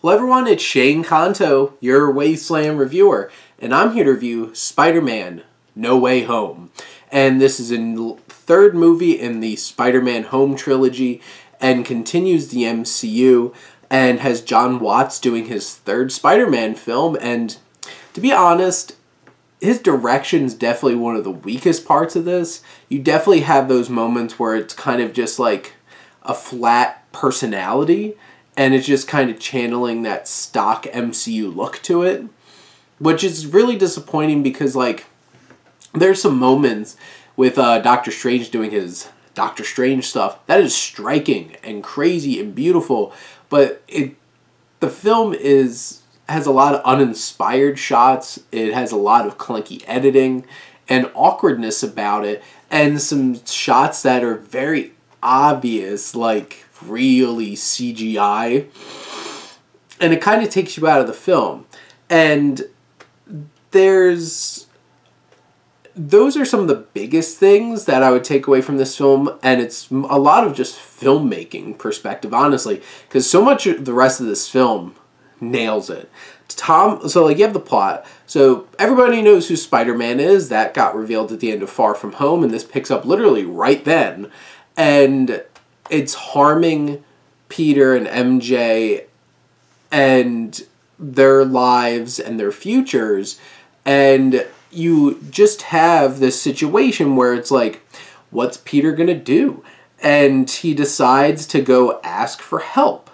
Hello everyone, it's Shane Kanto, your Wasteland reviewer, and I'm here to review Spider-Man No Way Home. And this is the third movie in the Spider-Man Home trilogy and continues the MCU and has Jon Watts doing his third Spider-Man film. And to be honest, his direction's definitely one of the weakest parts of this. You definitely have those moments where it's kind of just like a flat personality, and it's just kind of channeling that stock MCU look to it, which is really disappointing because, like, there's some moments with Doctor Strange doing his Doctor Strange stuff that is striking and crazy and beautiful, but the film has a lot of uninspired shots. It has a lot of clunky editing and awkwardness about it, and some shots that are very obvious, like really CGI, and it kind of takes you out of the film. And those are some of the biggest things that I would take away from this film, and it's a lot of just filmmaking perspective, honestly, because so much of the rest of this film nails it. So like, you have the plot, so everybody knows who Spider-Man is. That got revealed at the end of Far From Home, and this picks up literally right then, and it's harming Peter and MJ and their lives and their futures, and you just have this situation where it's like, what's Peter gonna do? And he decides to go ask for help.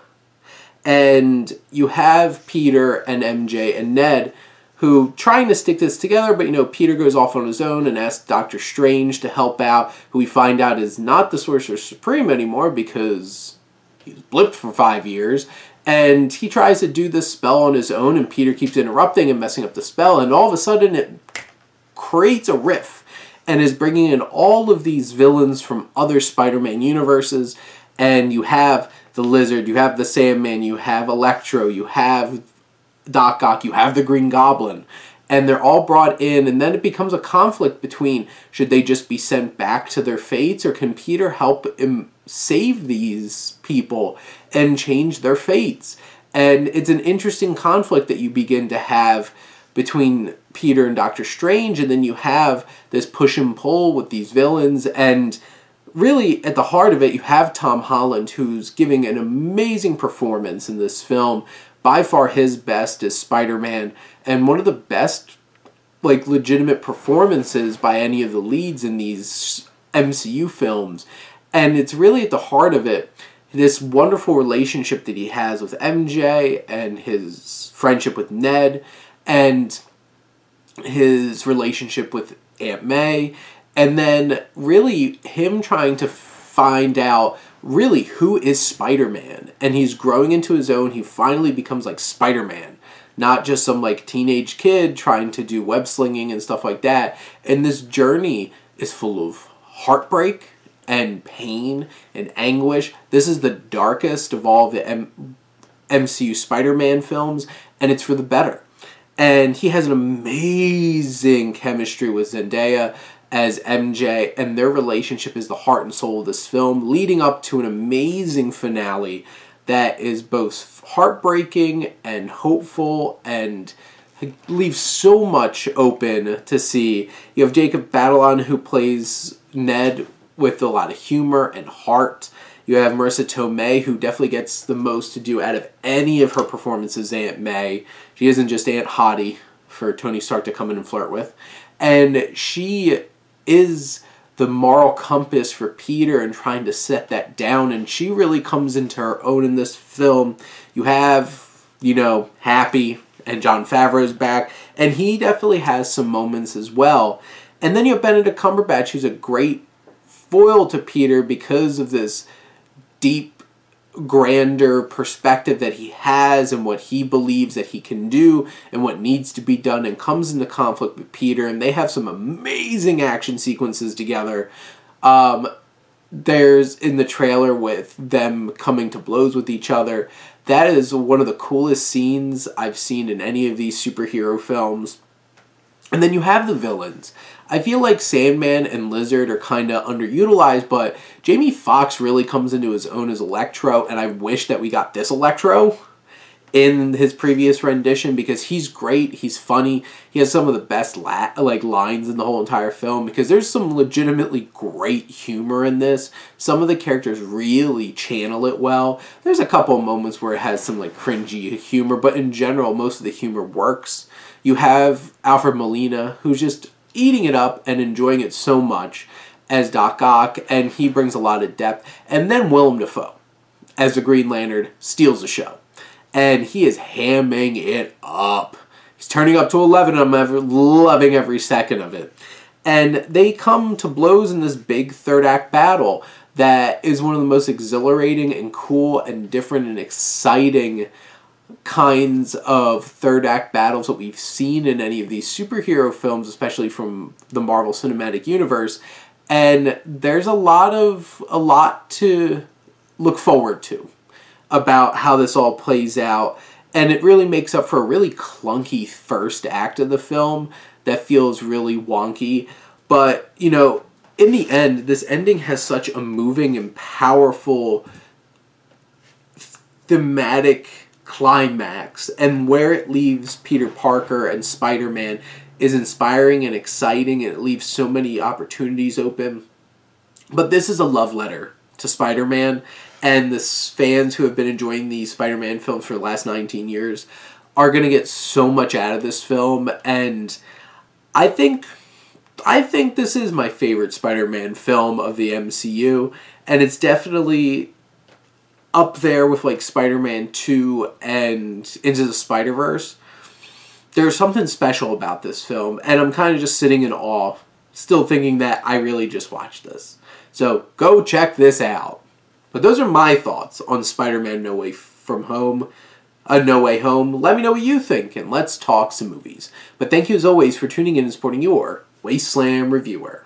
And you have Peter and MJ and Ned who trying to stick this together, but, you know, Peter goes off on his own and asks Doctor Strange to help out, who we find out is not the Sorcerer Supreme anymore because he's blipped for 5 years. And he tries to do this spell on his own, and Peter keeps interrupting and messing up the spell, and all of a sudden it creates a rift and is bringing in all of these villains from other Spider-Man universes. And you have the Lizard, you have the Sandman, you have Electro, you have Doc Ock, you have the Green Goblin, and they're all brought in, and then it becomes a conflict between, should they just be sent back to their fates, or can Peter help him save these people and change their fates? And it's an interesting conflict that you begin to have between Peter and Doctor Strange, and then you have this push and pull with these villains, and really, at the heart of it, you have Tom Holland, who's giving an amazing performance in this film. By far his best as Spider-Man, and one of the best, like, legitimate performances by any of the leads in these MCU films. And it's really at the heart of it, this wonderful relationship that he has with MJ, and his friendship with Ned, and his relationship with Aunt May, and then really him trying to find out really who is Spider-Man, and he's growing into his own. He finally becomes like Spider-Man, not just some like teenage kid trying to do web slinging and stuff like that. And this journey is full of heartbreak and pain and anguish. This is the darkest of all the MCU Spider-Man films, and it's for the better. And he has an amazing chemistry with Zendaya as MJ, and their relationship is the heart and soul of this film, leading up to an amazing finale that is both heartbreaking and hopeful and leaves so much open to see. You have Jacob Batalon, who plays Ned with a lot of humor and heart. You have Marisa Tomei, who definitely gets the most to do out of any of her performances as Aunt May. She isn't just Aunt Hottie for Tony Stark to come in and flirt with. And she is the moral compass for Peter and trying to set that down, and she really comes into her own in this film. You have, you know, Happy, and Jon Favreau's back, and he definitely has some moments as well. And then you have Benedict Cumberbatch, who's a great foil to Peter because of this deep, grander perspective that he has and what he believes that he can do and what needs to be done, and comes into conflict with Peter, and they have some amazing action sequences together. There's in the trailer with them coming to blows with each other. That is one of the coolest scenes I've seen in any of these superhero films. And then you have the villains. I feel like Sandman and Lizard are kind of underutilized, but Jamie Foxx really comes into his own as Electro, and I wish that we got this Electro in his previous rendition, because he's great, he's funny, he has some of the best lines in the whole entire film, because there's some legitimately great humor in this. Some of the characters really channel it well. There's a couple of moments where it has some like cringy humor, but in general most of the humor works. You have Alfred Molina, who's just eating it up and enjoying it so much as Doc Ock, and he brings a lot of depth. And then Willem Dafoe as the Green Lantern steals the show. And he is hamming it up. He's turning up to 11, and I'm loving every second of it. And they come to blows in this big third act battle that is one of the most exhilarating and cool and different and exciting kinds of third act battles that we've seen in any of these superhero films, especially from the Marvel Cinematic Universe. And there's a lot to look forward to about how this all plays out, and it really makes up for a really clunky first act of the film that feels really wonky. But, you know, in the end, this ending has such a moving and powerful thematic climax, and where it leaves Peter Parker and Spider-Man is inspiring and exciting, and it leaves so many opportunities open. But this is a love letter to Spider-Man, and the fans who have been enjoying these Spider-Man films for the last 19 years are going to get so much out of this film. And I think this is my favorite Spider-Man film of the MCU, and it's definitely up there with like Spider-Man 2 and Into the Spider-Verse. There's something special about this film, and I'm kind of just sitting in awe, still thinking that I really just watched this. So go check this out. But those are my thoughts on Spider-Man No Way Home. Let me know what you think, and let's talk some movies. But thank you as always for tuning in and supporting your Wasteland reviewer.